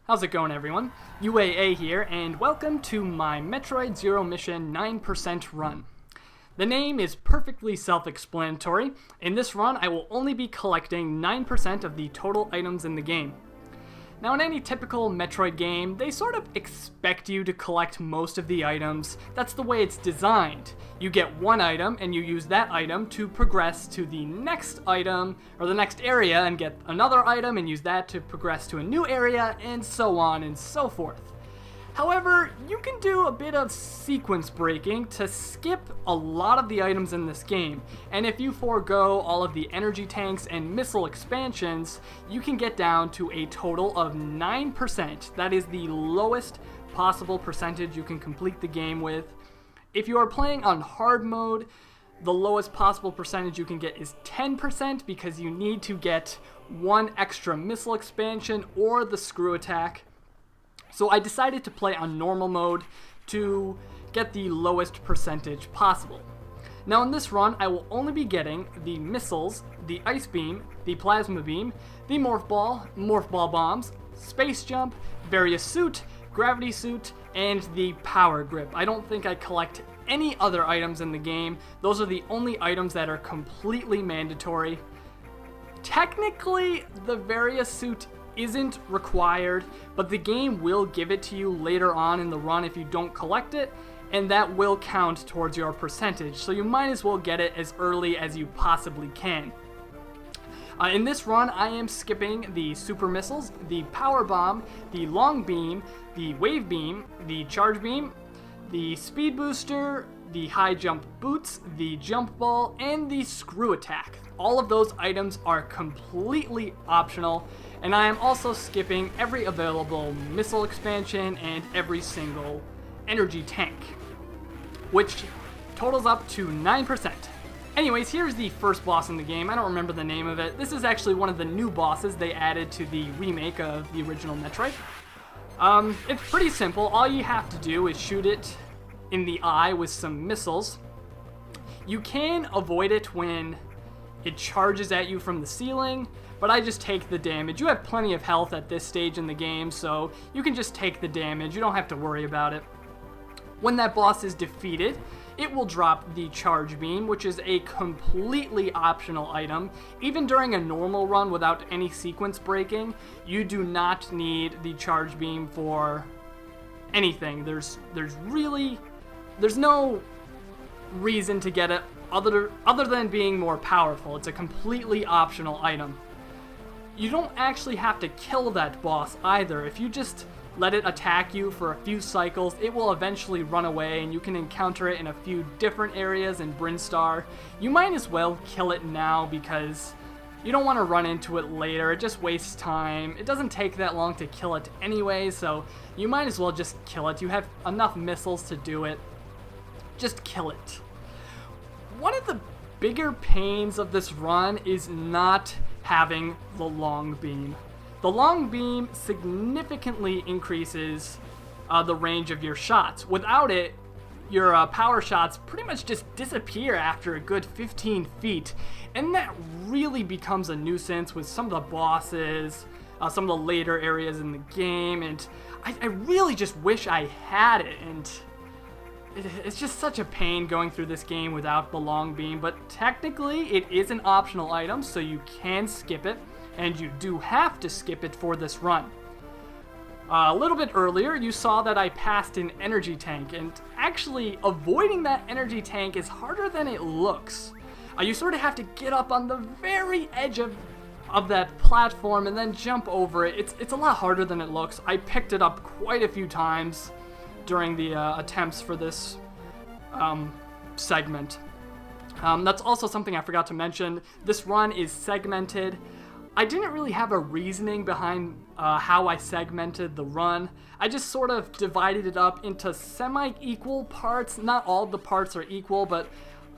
How's it going, everyone? UAA here, and welcome to my Metroid Zero Mission 9% run. The name is perfectly self-explanatory. In this run, I will only be collecting 9% of the total items in the game. Now, in any typical Metroid game, they sort of expect you to collect most of the items. That's the way it's designed. You get one item, and you use that item to progress to the next item, or the next area, and get another item, and use that to progress to a new area, and so on and so forth. However, you can do a bit of sequence breaking to skip a lot of the items in this game, and if you forego all of the energy tanks and missile expansions, you can get down to a total of 9%. That is the lowest possible percentage you can complete the game with. If you are playing on hard mode, the lowest possible percentage you can get is 10% because you need to get one extra missile expansion or the screw attack. So I decided to play on normal mode to get the lowest percentage possible. Now in this run, I will only be getting the missiles, the ice beam, the plasma beam, the morph ball bombs, space jump, Varia Suit, gravity suit, and the power grip. I don't think I collect any other items in the game. Those are the only items that are completely mandatory. Technically, the Varia Suit isn't required, but the game will give it to you later on in the run if you don't collect it, and that will count towards your percentage, so you might as well get it as early as you possibly can. In this run, I am skipping the super missiles, the power bomb, the long beam, the wave beam, the charge beam, the speed booster, the high jump boots, the jump ball, and the screw attack. All of those items are completely optional, and I am also skipping every available missile expansion and every single energy tank, which totals up to 9%. Anyways, here's the first boss in the game. I don't remember the name of it. This is actually one of the new bosses they added to the remake of the original Metroid. It's pretty simple. All you have to do is shoot it in the eye with some missiles. You can avoid it when it charges at you from the ceiling, but I just take the damage. You have plenty of health at this stage in the game, so you can just take the damage. You don't have to worry about it. When that boss is defeated, it will drop the charge beam, which is a completely optional item. Even during a normal run without any sequence breaking, you do not need the charge beam for anything. There's no reason to get it other than being more powerful. It's a completely optional item. You don't actually have to kill that boss either. If you just let it attack you for a few cycles, it will eventually run away, and you can encounter it in a few different areas in Brinstar. You might as well kill it now because you don't want to run into it later. It just wastes time. It doesn't take that long to kill it anyway, so you might as well just kill it. You have enough missiles to do it. Just kill it. One of the bigger pains of this run is not having the long beam. The long beam significantly increases the range of your shots. Without it, your power shots pretty much just disappear after a good 15 feet, and that really becomes a nuisance with some of the bosses, some of the later areas in the game, and I really just wish I had it, and it's just such a pain going through this game without the long beam, but technically it is an optional item, so you can skip it, and you do have to skip it for this run. A little bit earlier, you saw that I passed an energy tank, and actually avoiding that energy tank is harder than it looks. You sort of have to get up on the very edge of that platform and then jump over it. It's a lot harder than it looks. I picked it up quite a few times during the attempts for this segment. That's also something I forgot to mention. This run is segmented. I didn't really have a reasoning behind how I segmented the run. I just sort of divided it up into semi-equal parts. Not all the parts are equal, but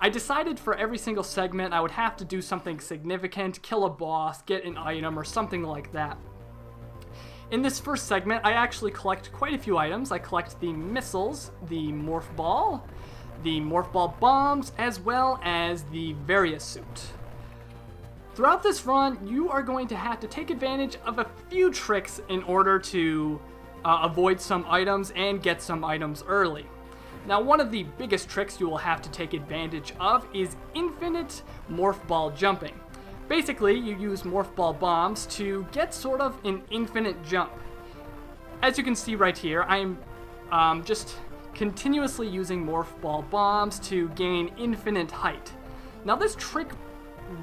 I decided for every single segment I would have to do something significant, kill a boss, get an item, or something like that. In this first segment, I actually collect quite a few items. I collect the missiles, the morph ball bombs, as well as the Varia Suit. Throughout this run, you are going to have to take advantage of a few tricks in order to avoid some items and get some items early. Now, one of the biggest tricks you will have to take advantage of is infinite Morph Ball jumping. Basically, you use Morph Ball bombs to get sort of an infinite jump. As you can see right here, I'm just continuously using Morph Ball bombs to gain infinite height. Now, this trick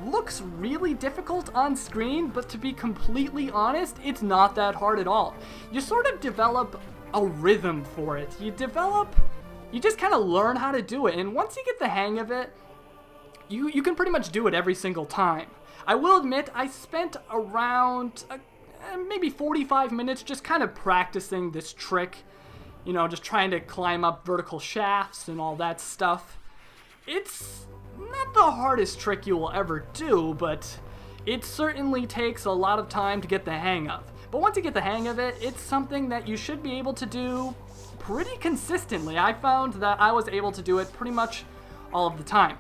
looks really difficult on screen, but to be completely honest, it's not that hard at all. You sort of develop a rhythm for it. You just kind of learn how to do it, and once you get the hang of it, you can pretty much do it every single time. I will admit, I spent around maybe 45 minutes just kind of practicing this trick, you know, just trying to climb up vertical shafts and all that stuff. It's not the hardest trick you will ever do, but it certainly takes a lot of time to get the hang of. But once you get the hang of it, it's something that you should be able to do pretty consistently. I found that I was able to do it pretty much all of the time.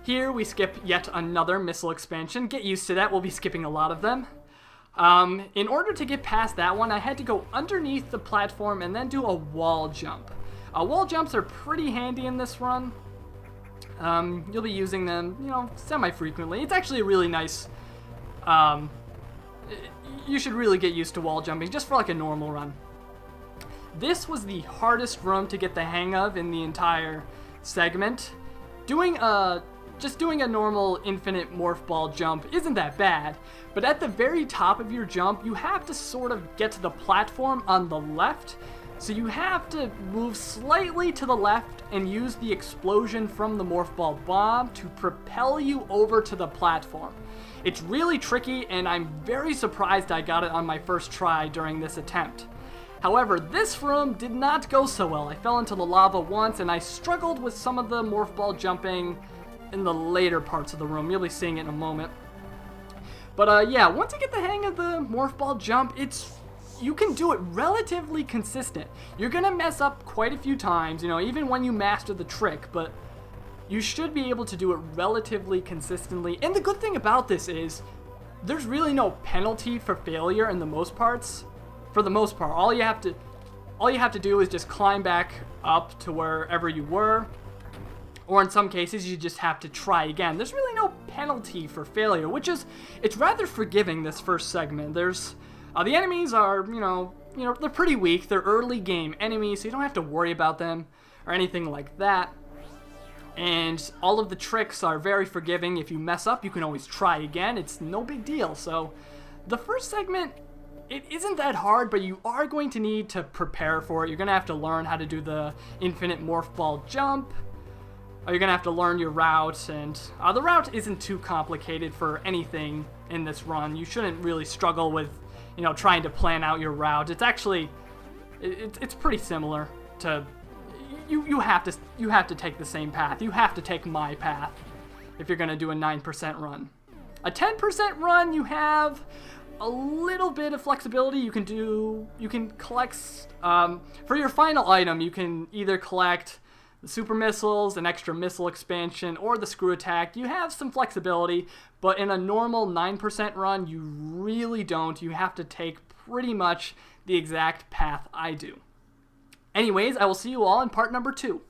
Here we skip yet another missile expansion. Get used to that, we'll be skipping a lot of them. In order to get past that one, I had to go underneath the platform and then do a wall jump. Wall jumps are pretty handy in this run. You'll be using them, you know, semi-frequently. It's actually a really nice, you should really get used to wall jumping just for like a normal run. This was the hardest room to get the hang of in the entire segment. Just doing a normal infinite Morph Ball jump isn't that bad, but at the very top of your jump, you have to sort of get to the platform on the left. So you have to move slightly to the left and use the explosion from the Morph Ball bomb to propel you over to the platform. It's really tricky, and I'm very surprised I got it on my first try during this attempt. However, this room did not go so well. I fell into the lava once, and I struggled with some of the Morph Ball jumping in the later parts of the room. You'll be seeing it in a moment. But yeah, once you get the hang of the Morph Ball jump, you can do it relatively consistent. You're gonna mess up quite a few times, you know, even when you master the trick, but you should be able to do it relatively consistently. And the good thing about this is there's really no penalty for failure in the most parts. For the most part, all you have to do is just climb back up to wherever you were, or in some cases you just have to try again. There's really no penalty for failure, it's rather forgiving, this first segment. The enemies are, you know, they're pretty weak. They're early game enemies, so you don't have to worry about them or anything like that. And all of the tricks are very forgiving. If you mess up, you can always try again. It's no big deal. So the first segment, it isn't that hard, but you are going to need to prepare for it. You're going to have to learn how to do the infinite Morph Ball jump. You're going to have to learn your route, and the route isn't too complicated for anything in this run. You shouldn't really struggle with, you know, trying to plan out your route. It's actually, it's pretty similar to, you have to take the same path. You have to take my path if you're going to do a 9% run. A 10% run, you have a little bit of flexibility. You can collect, for your final item, you can either collect the super missiles, an extra missile expansion, or the screw attack. You have some flexibility, but in a normal 9% run, you really don't. You have to take pretty much the exact path I do. Anyways, I will see you all in part number 2.